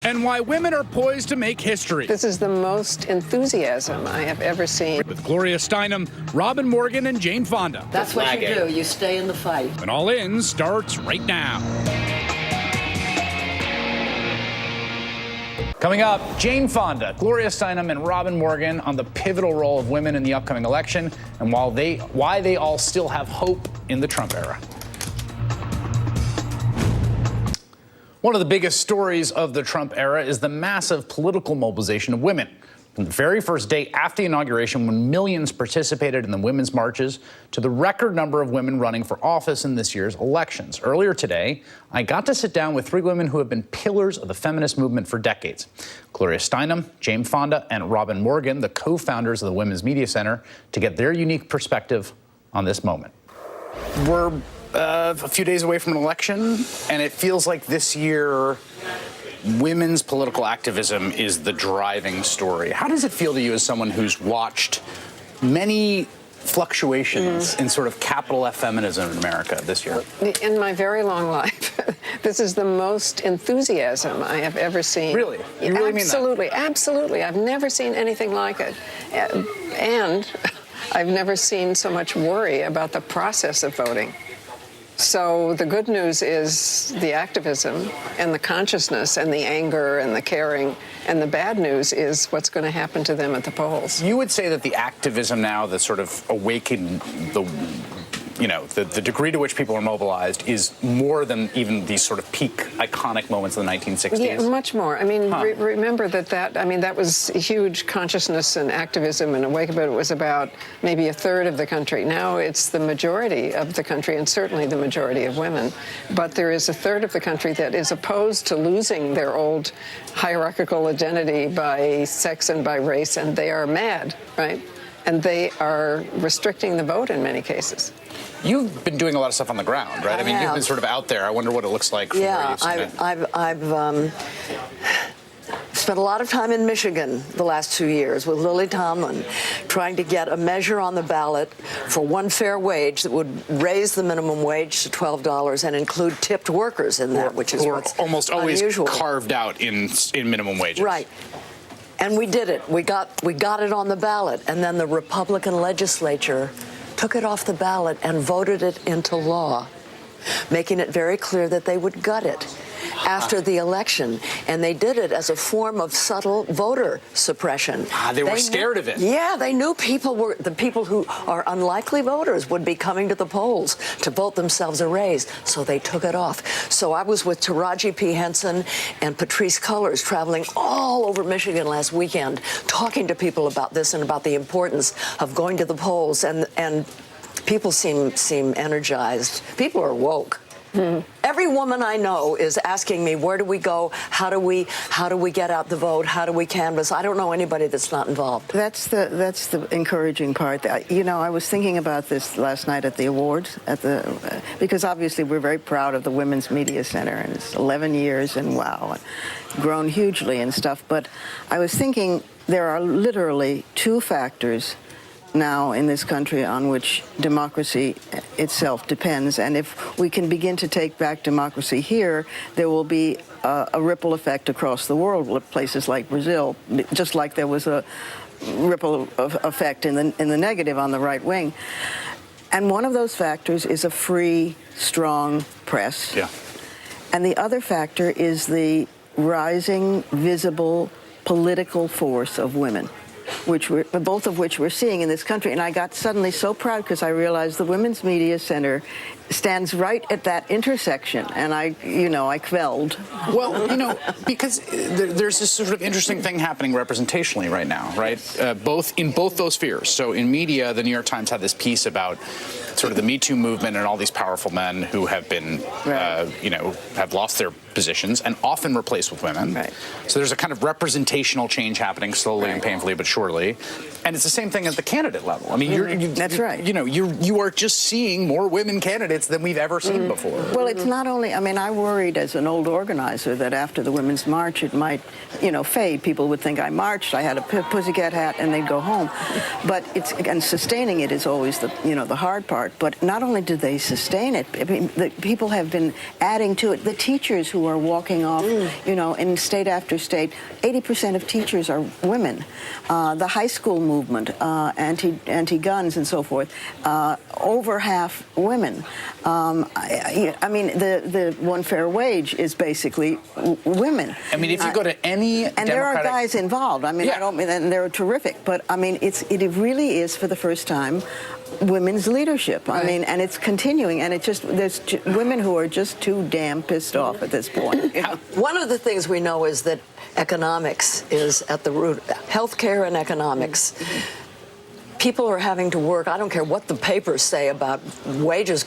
And why women are poised to make history. This is the most enthusiasm I have ever seen. With Gloria Steinem, Robin Morgan, and Jane Fonda. That's what you do. You stay in the fight. And All In starts right now. Coming up, Jane Fonda, Gloria Steinem, and Robin Morgan on the pivotal role of women in the upcoming election and why they all still have hope in the Trump era. One of the biggest stories of the Trump era is the massive political mobilization of women. From the very first day after the inauguration, when millions participated in the women's marches, to the record number of women running for office in this year's elections. Earlier today, I got to sit down with three women who have been pillars of the feminist movement for decades. Gloria Steinem, Jane Fonda, and Robin Morgan, the co-founders of the Women's Media Center, to get their unique perspective on this moment. We're a few days away from an election, and it feels like this year women's political activism is the driving story. How does it feel to you as someone who's watched many fluctuations in sort of capital F feminism in America this year? In my very long life, this is the most enthusiasm I have ever seen. Really? You really mean that? Absolutely, absolutely. I've never seen anything like it. And I've never seen so much worry about the process of voting. So the good news is the activism and the consciousness and the anger and the caring, and the bad news is what's going to happen to them at the polls. You would say that the activism now, the sort of awakened, the degree to which people are mobilized is more than even these sort of peak iconic moments of the 1960s? Yeah, much more. I mean, remember that was huge consciousness and activism and awakening, but it was about maybe a third of the country. Now it's the majority of the country, and certainly the majority of women. But there is a third of the country that is opposed to losing their old hierarchical identity by sex and by race, and they are mad, right? And they are restricting the vote in many cases. You've been doing a lot of stuff on the ground, right? I mean, you've been sort of out there. I wonder what it looks like from where you've seen it. I've spent a lot of time in Michigan the last 2 years with Lily Tomlin, trying to get a measure on the ballot for one fair wage that would raise the minimum wage to $12 and include tipped workers in that, which is what's almost always unusual. Carved out in minimum wages. Right. And we did it. We got it on the ballot, and then the Republican legislature took it off the ballot and voted it into law, making it very clear that they would gut it after the election. And they did it as a form of subtle voter suppression. They were scared of it. Yeah, they knew the people who are unlikely voters would be coming to the polls to vote themselves a raise, so they took it off. So I was with Taraji P. Henson and Patrice Cullors traveling all over Michigan last weekend, talking to people about this and about the importance of going to the polls, and people seem energized. People are woke. Every woman I know is asking me, where do we go? How do we get out the vote? How do we canvass? I don't know anybody that's not involved. That's the encouraging part. You know, I was thinking about this last night at the awards, because obviously we're very proud of the Women's Media Center, and it's 11 years, and wow, grown hugely and stuff. But I was thinking there are literally two factors now in this country on which democracy itself depends. And if we can begin to take back democracy here, there will be a ripple effect across the world with places like Brazil, just like there was a ripple effect in the negative on the right wing. And one of those factors is a free, strong press. Yeah. And the other factor is the rising, visible political force of women, both of which we're seeing in this country. And I got suddenly so proud because I realized the Women's Media Center stands right at that intersection, and I quelled. Well, because there's this sort of interesting thing happening representationally right now, right? Both those spheres. So in media, the New York Times had this piece about sort of the Me Too movement and all these powerful men who have been, have lost their positions and often replaced with women. Right. So there's a kind of representational change happening slowly and painfully but surely. fairly. And it's the same thing at the candidate level. I mean, That's right. You are just seeing more women candidates than we've ever seen before. Well, it's not only, I mean, I worried as an old organizer that after the Women's March, it might, fade. People would think I marched, I had a pussycat hat, and they'd go home. But and sustaining it is always the hard part. But not only did they sustain it, I mean, the people have been adding to it. The teachers who are walking off, in state after state, 80% of teachers are women. The high school movement, anti-guns and so forth, over half women. I mean, the one fair wage is basically women. I mean, if you go to any and there are guys involved. I mean, Yeah. I don't mean, and they're terrific, but I mean, it really is for the first time women's leadership. Right. I mean, and it's continuing, and there's women who are just too damn pissed off at this point. One of the things we know is that economics is at the root. Healthcare and economics. People are having to work, I don't care what the papers say about wages,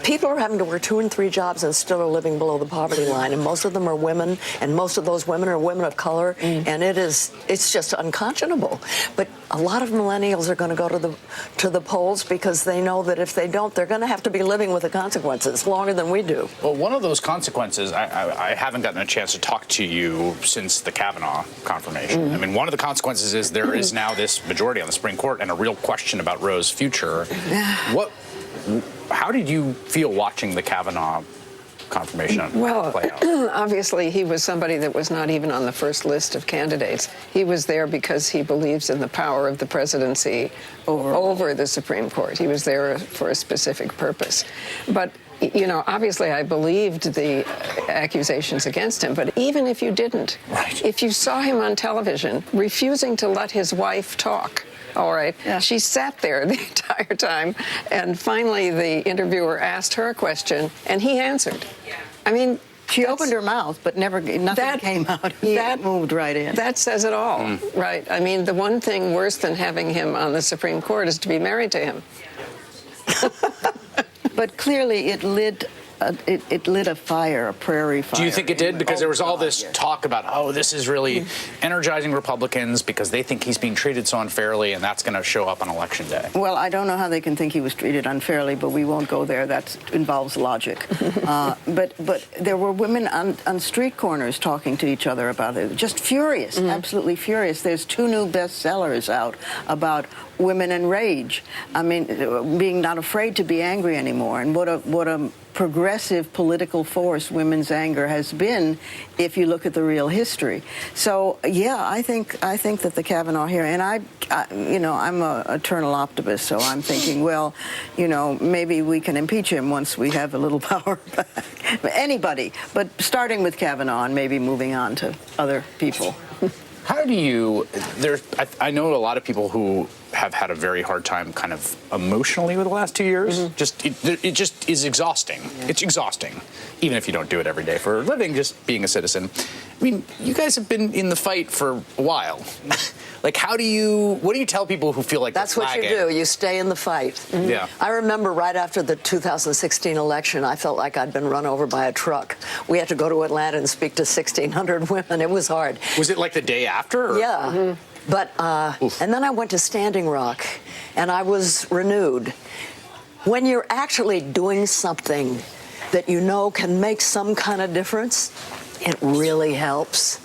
people are having to work 2 and 3 jobs and still are living below the poverty line, and most of them are women, and most of those women are women of color, and it's just unconscionable. But a lot of millennials are going to go to the polls because they know that if they don't, they're going to have to be living with the consequences longer than we do. Well, one of those consequences, I haven't gotten a chance to talk to you since the Kavanaugh confirmation. I mean, one of the consequences is there is now this majority on the Supreme Court and a real question about Roe's future. How did you feel watching the Kavanaugh confirmation play out? Obviously, he was somebody that was not even on the first list of candidates. He was there because he believes in the power of the presidency over the Supreme Court. He was there for a specific purpose. But obviously I believed the accusations against him, but even if you didn't, if you saw him on television refusing to let his wife talk, all right, she sat there the entire time, and finally the interviewer asked her a question, and he answered. I mean, she opened her mouth, but nothing came out. That moved right in. That says it all, right? I mean, the one thing worse than having him on the Supreme Court is to be married to him. But clearly it lit a fire, a prairie fire. Do you think it did? Because there was all this talk about, this is really energizing Republicans because they think he's being treated so unfairly, and that's going to show up on Election Day. Well, I don't know how they can think he was treated unfairly, but we won't go there. That involves logic. But there were women on street corners talking to each other about it, just furious, absolutely furious. There's 2 new bestsellers out about women and rage. I mean, being not afraid to be angry anymore, and what a progressive political force women's anger has been if you look at the real history. So yeah, I think that the Kavanaugh hearing, and I'm an eternal optimist, so I'm thinking, well, maybe we can impeach him once we have a little power back. Anybody, but starting with Kavanaugh and maybe moving on to other people. How do you, I know a lot of people who have had a very hard time kind of emotionally with the last 2 years. It just is exhausting. Yeah. It's exhausting, even if you don't do it every day for a living, just being a citizen. I mean, you guys have been in the fight for a while. Like, what do you tell people who feel like that's what you do? You stay in the fight. Yeah. I remember right after the 2016 election, I felt like I'd been run over by a truck. We had to go to Atlanta and speak to 1,600 women. It was hard. Was it like the day after? Or? Yeah. But, and then I went to Standing Rock, and I was renewed. When you're actually doing something that can make some kind of difference, it really helps.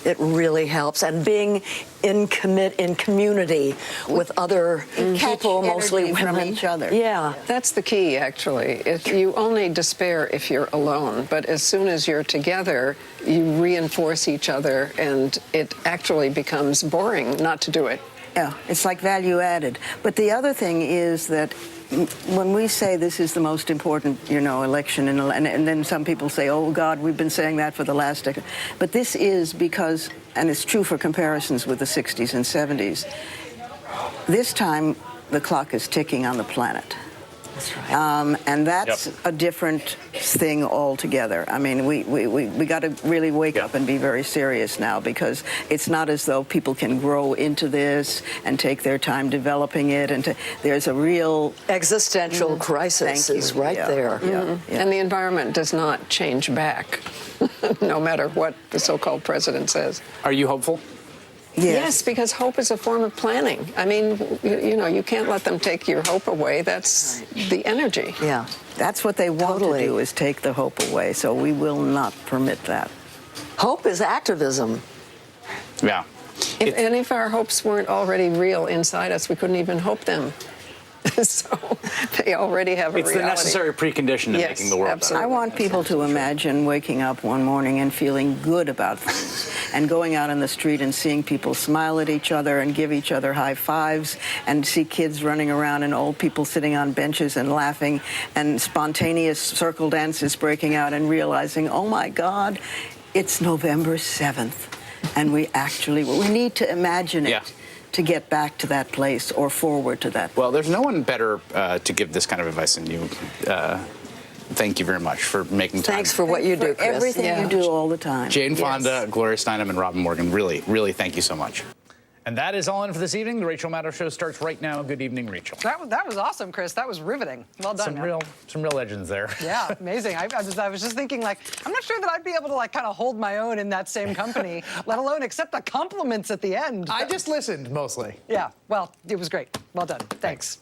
It really helps. And being in community with other people, mostly women. From each other. Yeah. That's the key, actually. You only despair if you're alone, but as soon as you're together, you reinforce each other, and it actually becomes boring not to do it. Yeah, it's like value added. But the other thing is that when we say this is the most important, election, and then some people say, oh, God, we've been saying that for the last decade. But this is because, and it's true for comparisons with the 60s and 70s, this time the clock is ticking on the planet. That's right. And that's a different thing altogether. I mean, we got to really wake up and be very serious now, because it's not as though people can grow into this and take their time developing it. And there's a real existential crisis is right there. Yeah. And the environment does not change back, no matter what the so-called president says. Are you hopeful? Yes, because hope is a form of planning. I mean, you know, you can't let them take your hope away. That's the energy. Yeah. That's what they want Totally. to do, is take the hope away. So we will not permit that. Hope is activism. Yeah. And if our hopes weren't already real inside us, we couldn't even hope them. So they already have a It's reality. the necessary precondition to Yes, making the world absolutely. I want people to imagine waking up one morning and feeling good about things and going out in the street and seeing people smile at each other and give each other high fives and see kids running around and old people sitting on benches and laughing and spontaneous circle dances breaking out and realizing, oh my God, it's November 7th. And we need to imagine it. Yeah. To get back to that place or forward to that. Well, there's no one better to give this kind of advice than you. Thank you very much for making time. Thanks for what you do, Chris. Everything Yeah. you do all the time. Jane Yes. Fonda, Gloria Steinem, and Robin Morgan. Really, really thank you so much. And that is all in for this evening. The Rachel Maddow Show starts right now. Good evening, Rachel. That was awesome, Chris. That was riveting. Well done, man. Some real legends there. Yeah, amazing. I was just thinking, like, I'm not sure that I'd be able to, like, kind of hold my own in that same company, let alone accept the compliments at the end. I just listened mostly. Yeah, well, it was great. Well done. Thanks.